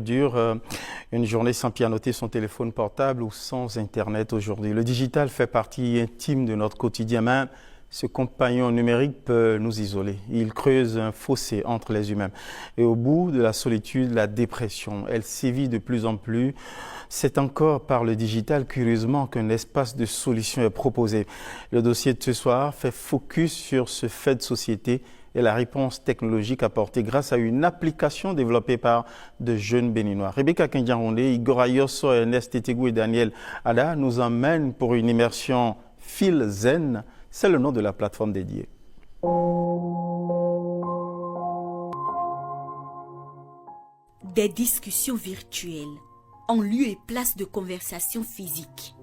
dur. Une journée sans pianoter son téléphone portable ou sans Internet aujourd'hui. Le digital fait partie intime de notre quotidien, mais ce compagnon numérique peut nous isoler. Il creuse un fossé entre les humains. Et au bout de la solitude, la dépression, elle sévit de plus en plus. C'est encore par le digital, curieusement, qu'un espace de solution est proposé. Le dossier de ce soir fait focus sur ce fait de société et la réponse technologique apportée grâce à une application développée par de jeunes Béninois. Rebecca Kendiaronde, Igor Ayosso, Ernest Tetegou et Daniel Ada nous emmènent pour une immersion FeelZen. C'est le nom de la plateforme dédiée. Des discussions virtuelles en lieu et place de conversations physiques.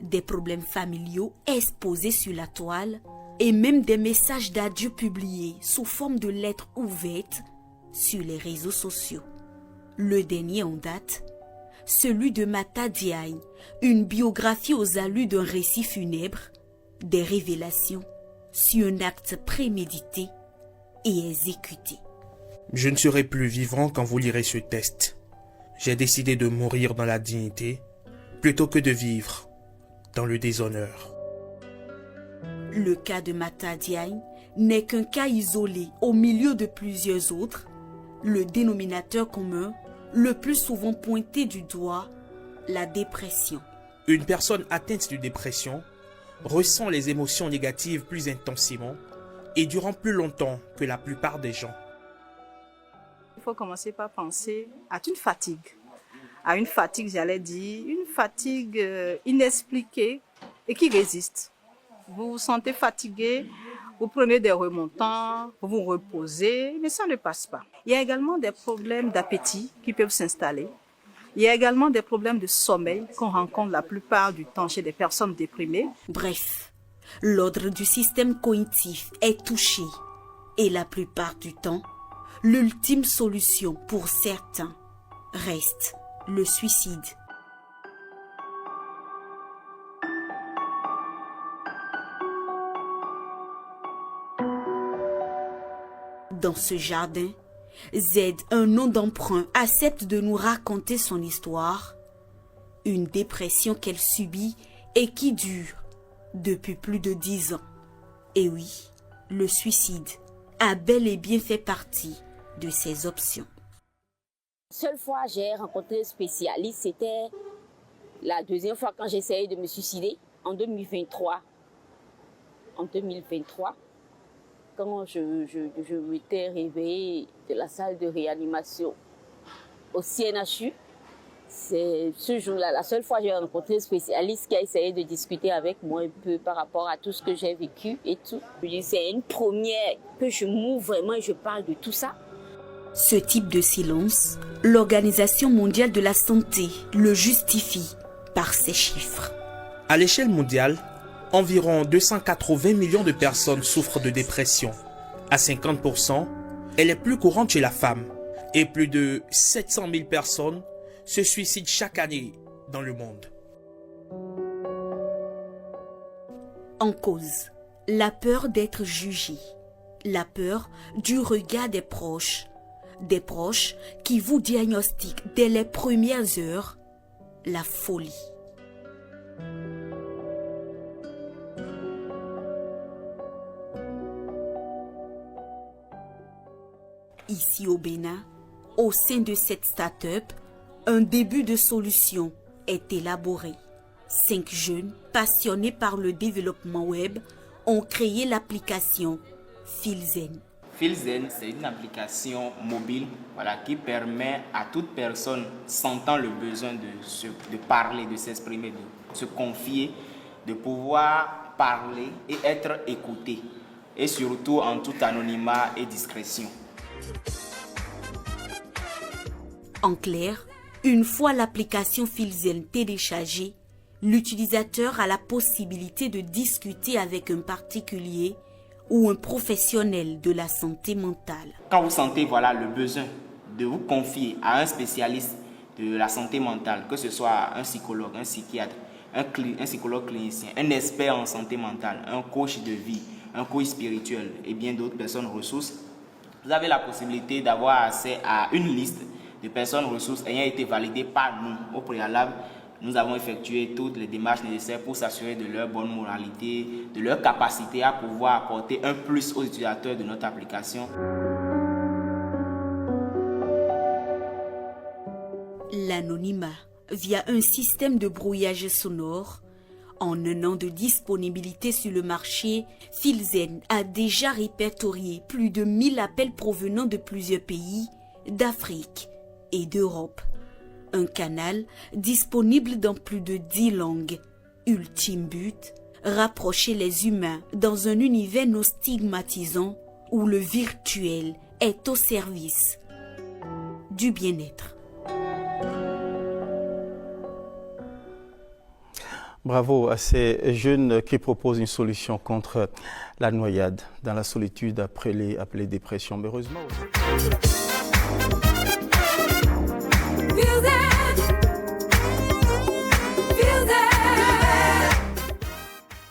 Des problèmes familiaux exposés sur la toile et même des messages d'adieu publiés sous forme de lettres ouvertes sur les réseaux sociaux. Le dernier en date, celui de Mata Diagne, une biographie aux allures d'un récit funèbre, des révélations sur un acte prémédité et exécuté. Je ne serai plus vivant quand vous lirez ce texte. J'ai décidé de mourir dans la dignité plutôt que de vivre dans le déshonneur. Le cas de Mata Diagne n'est qu'un cas isolé au milieu de plusieurs autres. Le dénominateur commun, le plus souvent pointé du doigt, la dépression. Une personne atteinte de dépression ressent les émotions négatives plus intensément et durant plus longtemps que la plupart des gens. Il faut commencer par penser à une fatigue. À une fatigue, j'allais dire, une fatigue inexpliquée et qui résiste. Vous vous sentez fatigué, vous prenez des remontants, vous vous reposez, mais ça ne passe pas. Il y a également des problèmes d'appétit qui peuvent s'installer. Il y a également des problèmes de sommeil qu'on rencontre la plupart du temps chez des personnes déprimées. Bref, l'ordre du système cognitif est touché et la plupart du temps, l'ultime solution pour certains reste le suicide. Dans ce jardin, Z, un nom d'emprunt, accepte de nous raconter son histoire, une dépression qu'elle subit et qui dure depuis plus de 10 ans. Et oui, le suicide a bel et bien fait partie de ses options. Seule fois j'ai rencontré un spécialiste, c'était la deuxième fois quand j'ai essayé de me suicider en 2023. En 2023, quand je m'étais réveillée de la salle de réanimation au CNHU, c'est ce jour-là, la seule fois que j'ai rencontré un spécialiste qui a essayé de discuter avec moi un peu par rapport à tout ce que j'ai vécu et tout. Je dis, c'est une première que je m'ouvre vraiment et je parle de tout ça. Ce type de silence, l'Organisation mondiale de la santé le justifie par ces chiffres. À l'échelle mondiale, environ 280 millions de personnes souffrent de dépression. À 50%, elle est plus courante chez la femme. Et plus de 700 000 personnes se suicident chaque année dans le monde. En cause, la peur d'être jugé, la peur du regard des proches qui vous diagnostiquent dès les premières heures la folie. Ici au Bénin, au sein de cette start-up, un début de solution est élaboré. 5 jeunes passionnés par le développement web ont créé l'application FeelZen. FeelZen, c'est une application mobile qui permet à toute personne sentant le besoin de parler, de s'exprimer, de se confier, de pouvoir parler et être écouté. Et surtout en tout anonymat et discrétion. En clair, une fois l'application FeelZen téléchargée, l'utilisateur a la possibilité de discuter avec un particulier ou un professionnel de la santé mentale. Quand vous sentez le besoin de vous confier à un spécialiste de la santé mentale, que ce soit un psychologue, un psychiatre, un psychologue clinicien, un expert en santé mentale, un coach de vie, un coach spirituel et bien d'autres personnes ressources, vous avez la possibilité d'avoir accès à une liste de personnes ressources ayant été validées par nous au préalable. Nous avons effectué toutes les démarches nécessaires pour s'assurer de leur bonne moralité, de leur capacité à pouvoir apporter un plus aux utilisateurs de notre application. L'anonymat via un système de brouillage sonore. En un an de disponibilité sur le marché, Filzen a déjà répertorié plus de 1000 appels provenant de plusieurs pays, d'Afrique et d'Europe. Un canal disponible dans plus de 10 langues. Ultime but, rapprocher les humains dans un univers non stigmatisant où le virtuel est au service du bien-être. Bravo à ces jeunes qui proposent une solution contre la noyade dans la solitude après les dépressions. Mais heureusement.